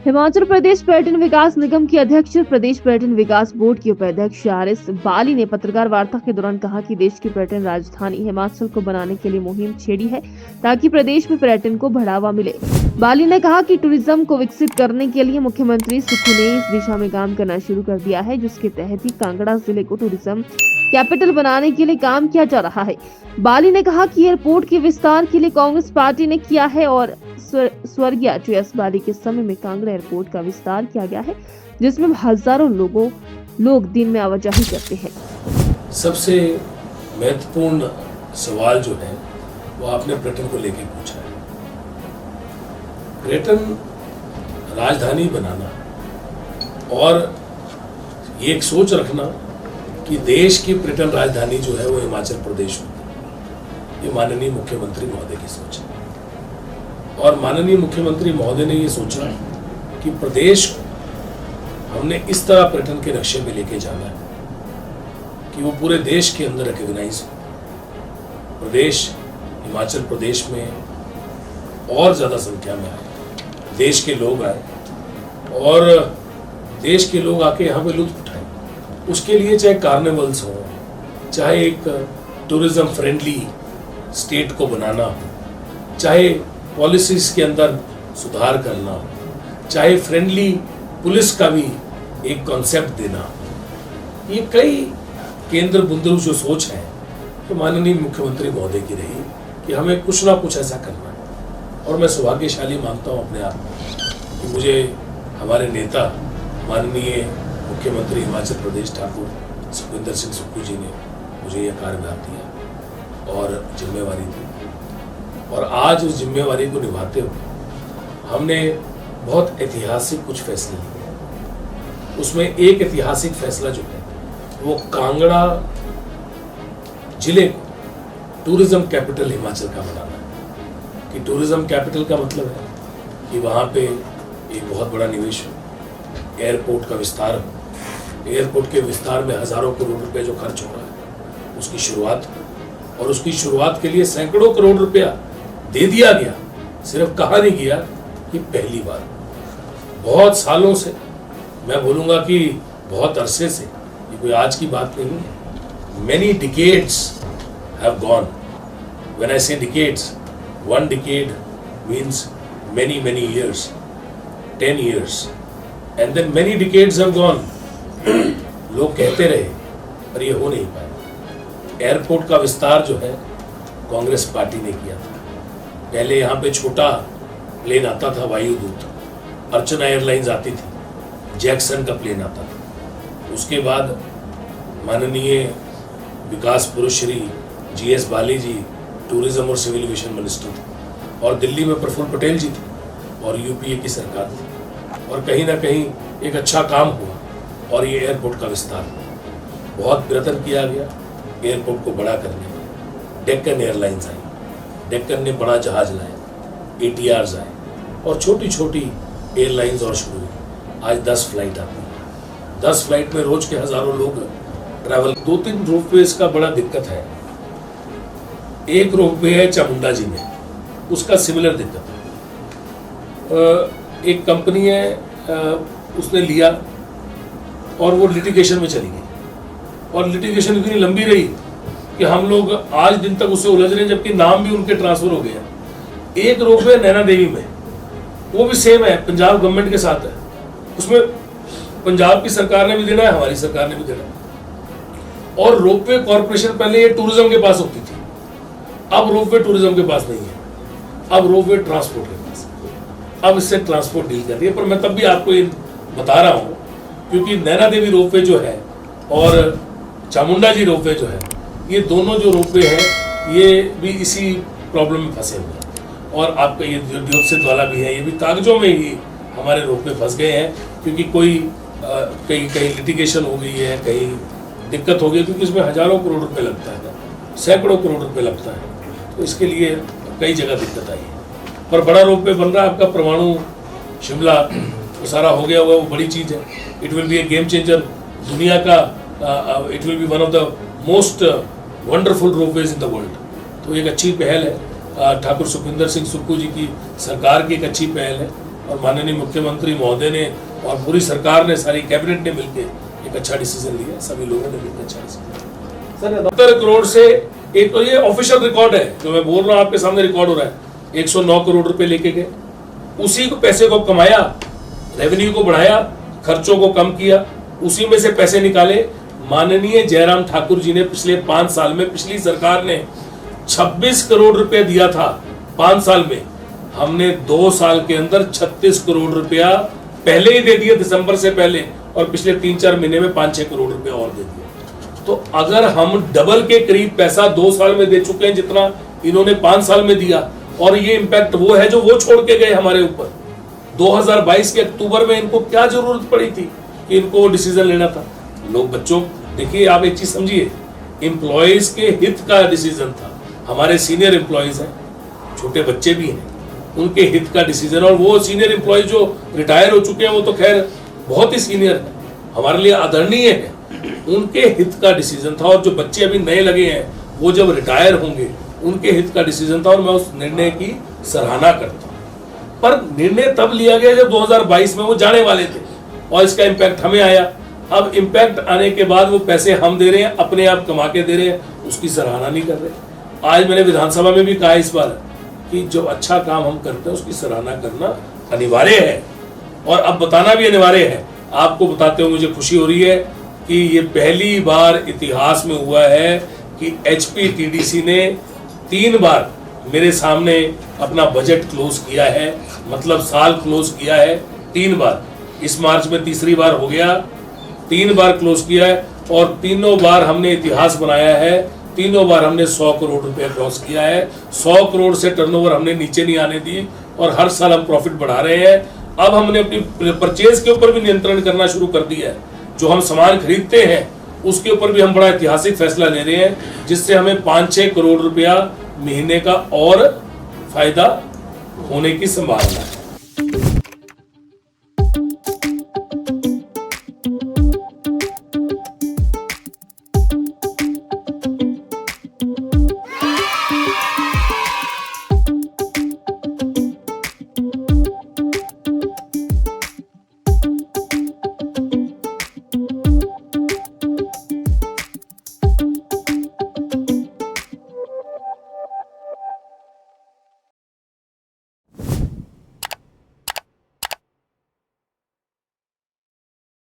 हिमाचल प्रदेश पर्यटन विकास निगम के अध्यक्ष, प्रदेश पर्यटन विकास बोर्ड के उपाध्यक्ष आर.एस. बाली ने पत्रकार वार्ता के दौरान कहा कि देश की पर्यटन राजधानी हिमाचल को बनाने के लिए मुहिम छेड़ी है ताकि प्रदेश में पर्यटन को बढ़ावा मिले। बाली ने कहा कि टूरिज्म को विकसित करने के लिए मुख्यमंत्री सुक्खू ने इस दिशा में काम करना शुरू कर दिया है, जिसके तहत ही कांगड़ा जिले को टूरिज्म कैपिटल बनाने के लिए काम किया जा रहा है। बाली ने कहा कि एयरपोर्ट के विस्तार के लिए कांग्रेस पार्टी ने किया है और स्वर्गीय एच.एस. बाली के समय में कांगड़ा एयरपोर्ट का विस्तार किया गया है, जिसमें हजारों लोग दिन में आवाजाही करते हैं। सबसे महत्वपूर्ण सवाल जो है वो आपने पर्यटन को लेकर पूछा है। पर्यटन राजधानी बनाना और ये एक सोच रखना कि देश की पर्यटन राजधानी जो है वो हिमाचल प्रदेश होगी, ये माननीय मुख्यमंत्री महोदय की सोच है। और माननीय मुख्यमंत्री महोदय ने ये सोचा कि प्रदेश को हमने इस तरह पर्यटन के नक्शे में लेके जाना है कि वो पूरे देश के अंदर रिकॉग्नाइज हो। प्रदेश हिमाचल प्रदेश में और ज़्यादा संख्या में आए, देश के लोग आए और देश के लोग आके यहाँ पे लुत्फ उठाएं। उसके लिए चाहे कार्निवल्स हो, चाहे एक टूरिज्म फ्रेंडली स्टेट को बनाना हो, चाहे पॉलिसीज के अंदर सुधार करना हो, चाहे फ्रेंडली पुलिस का भी एक कॉन्सेप्ट देना हो, ये कई केंद्र बिंदु जो सोच है तो माननीय मुख्यमंत्री महोदय की रही कि हमें कुछ ना कुछ ऐसा करना है। और मैं सौभाग्यशाली मानता हूँ अपने आप कि मुझे हमारे नेता माननीय मुख्यमंत्री हिमाचल प्रदेश ठाकुर सुखविंदर सिंह सुक्खू जी ने मुझे यह कार्यभार दिया और जिम्मेवारी दी। और आज उस जिम्मेवारी को निभाते हुए हमने बहुत ऐतिहासिक कुछ फैसले लिए। उसमें एक ऐतिहासिक फैसला जो है वो कांगड़ा जिले को टूरिज्म कैपिटल हिमाचल का बनाना है। कि टूरिज्म कैपिटल का मतलब है कि वहाँ पे एक बहुत बड़ा निवेश हो, एयरपोर्ट का विस्तार हो, एयरपोर्ट के विस्तार में हजारों करोड़ रुपए जो खर्च हो रहा है उसकी शुरुआत हो, और उसकी शुरुआत के लिए सैकड़ों करोड़ रुपया दे दिया गया। सिर्फ कहा नहीं गया कि पहली बार, बहुत सालों से, मैं बोलूँगा कि बहुत अरसे से, ये कोई आज की बात नहीं है। Many decades have gone. When I say decades, one decade means many years, 10 years, and then many decades have gone. लोग कहते रहे पर ये हो नहीं पाया। एयरपोर्ट का विस्तार जो है कांग्रेस पार्टी ने किया था। पहले यहाँ पे छोटा प्लेन आता था वायुदूत, अर्चना एयरलाइंस आती थी, जैक्सन का प्लेन आता था। उसके बाद माननीय विकास पुरुष श्री जी.एस. बाली जी टूरिज्म और सिविल एविएशन मिनिस्टर थे, और दिल्ली में प्रफुल्ल पटेल जी थे, और यूपीए की सरकार थी, और कहीं ना कहीं एक अच्छा काम हुआ और ये एयरपोर्ट का विस्तार बहुत प्रयत्न किया गया एयरपोर्ट को बड़ा करने में। डेक्कन एयरलाइंस आई, डेक्कन ने बड़ा जहाज लाया, ATRs आए, और छोटी छोटी एयरलाइंस और शुरू हुई। आज 10 फ्लाइट आती हैं, 10 फ्लाइट में रोज के हजारों लोग ट्रैवल। 2-3 रोपवेज का बड़ा दिक्कत है। एक रोपवे है चामुंडा जी में, उसका सिमिलर दिक्कत है। एक कंपनी है, उसने लिया और वो लिटिगेशन में चली गई, और लिटिगेशन इतनी लंबी रही कि हम लोग आज दिन तक उससे उलझ रहे हैं, जबकि नाम भी उनके ट्रांसफर हो गया। एक रोपवे नैना देवी में, वो भी सेम है, पंजाब गवर्नमेंट के साथ है। उसमें पंजाब की सरकार ने भी देना है, हमारी सरकार ने भी देना है। और रोपवे कॉर्पोरेशन पहले ये टूरिज्म के पास होती थी, अब रोपवे टूरिज्म के पास नहीं है, अब रोपवे ट्रांसपोर्ट के पास है। अब इससे ट्रांसपोर्ट डील कर रही है। पर मैं तब भी आपको ये बता रहा हूँ क्योंकि नैना देवी रोपवे जो है और चामुंडा जी रोपवे जो है, ये दोनों जो रोपवे हैं ये भी इसी प्रॉब्लम में फंसे हुए हैं। और आपका ये जो द्योतसित वाला भी है, ये भी कागजों में ही हमारे रोपवे फंस गए हैं, क्योंकि कोई कहीं लिटिगेशन हो गई है, कहीं दिक्कत हो गई, क्योंकि इसमें हजारों करोड़ रुपए लगता है, सैकड़ों करोड़ रुपए लगता है, तो इसके लिए कई जगह दिक्कत आई है। पर बड़ा रोपवे बन रहा है आपका परमाणु शिमला, वो सारा हो गया हुआ, वो बड़ी चीज़ है। It will be A game changer, दुनिया का it will be one of the most wonderful ropeways in the world. तो एक अच्छी पहल है, ठाकुर सुखविंदर सिंह सुक्खू जी की सरकार की एक अच्छी पहल है, और माननीय मुख्यमंत्री महोदय ने और पूरी सरकार ने, सारी कैबिनेट ने मिलकर एक अच्छा डिसीजन लिया, सभी लोगों ने मिलकर अच्छा डिसीजन। सर 70 करोड़ से एक तो ये ऑफिशियल रिकॉर्ड है जो मैं बोल रहा हूँ, आपके सामने रिकॉर्ड हो रहा है। 109 करोड़ रुपए लेके गए, उसी को पैसे को कमाया, रेवेन्यू को बढ़ाया, खर्चों को कम किया, उसी में से पैसे निकाले। माननीय जयराम ठाकुर जी ने पिछले 5 साल में, पिछली सरकार ने 26 करोड़ रुपए दिया था 5 साल में, हमने 2 साल के अंदर 36 करोड़ रुपया पहले ही दे दिए, दिसंबर से पहले, और पिछले 3-4 महीने में 5-6 करोड़ रुपया और दे दिए। तो अगर हम डबल के करीब पैसा 2 साल में दे चुके हैं जितना इन्होंने 5 साल में दिया, और ये इम्पैक्ट वो है जो वो छोड़ के गए हमारे ऊपर। 2022 के अक्टूबर में इनको क्या जरूरत पड़ी थी कि इनको डिसीजन लेना था? लोग बच्चों, देखिए आप एक चीज समझिए, एम्प्लॉयज के हित का डिसीजन था। हमारे सीनियर एम्प्लॉयज हैं, छोटे बच्चे भी हैं, उनके हित का डिसीजन, और वो सीनियर एम्प्लॉयज जो रिटायर हो चुके हैं वो तो खैर बहुत ही सीनियर है, हमारे लिए आदरणीय है, उनके हित का डिसीजन था। और जो बच्चे अभी नए लगे हैं वो जब रिटायर होंगे उनके हित का डिसीजन था, और मैं उस निर्णय की सराहना करता हूँ। पर निर्णय तब लिया गया जब 2022 में वो जाने वाले थे और इसका इम्पैक्ट हमें आया। अब इम्पैक्ट आने के बाद वो पैसे हम दे रहे हैं, अपने आप कमा के दे रहे हैं, उसकी सराहना नहीं कर रहे। आज मैंने विधानसभा में भी कहा इस बार कि जो अच्छा काम हम करते हैं उसकी सराहना करना अनिवार्य है, और अब बताना भी अनिवार्य है। आपको बताते हुए मुझे खुशी हो रही है कि ये पहली बार इतिहास में हुआ है कि HPTDC ने 3 बार मेरे सामने अपना बजट क्लोज किया है, मतलब साल क्लोज किया है 3 बार। इस मार्च में तीसरी बार हो गया, 3 बार क्लोज किया है, और तीनों बार हमने इतिहास बनाया है। तीनों बार हमने 100 करोड़ रुपए क्रॉस किया है। 100 करोड़ से टर्नओवर हमने नीचे नहीं आने दी, और हर साल हम प्रॉफिट बढ़ा रहे हैं। अब हमने अपनी परचेज के ऊपर भी नियंत्रण करना शुरू कर दिया है। जो हम सामान खरीदते हैं उसके ऊपर भी हम बड़ा ऐतिहासिक फैसला ले रहे हैं, जिससे हमें 5-6 करोड़ रुपया महीने का और फायदा होने की संभावना है।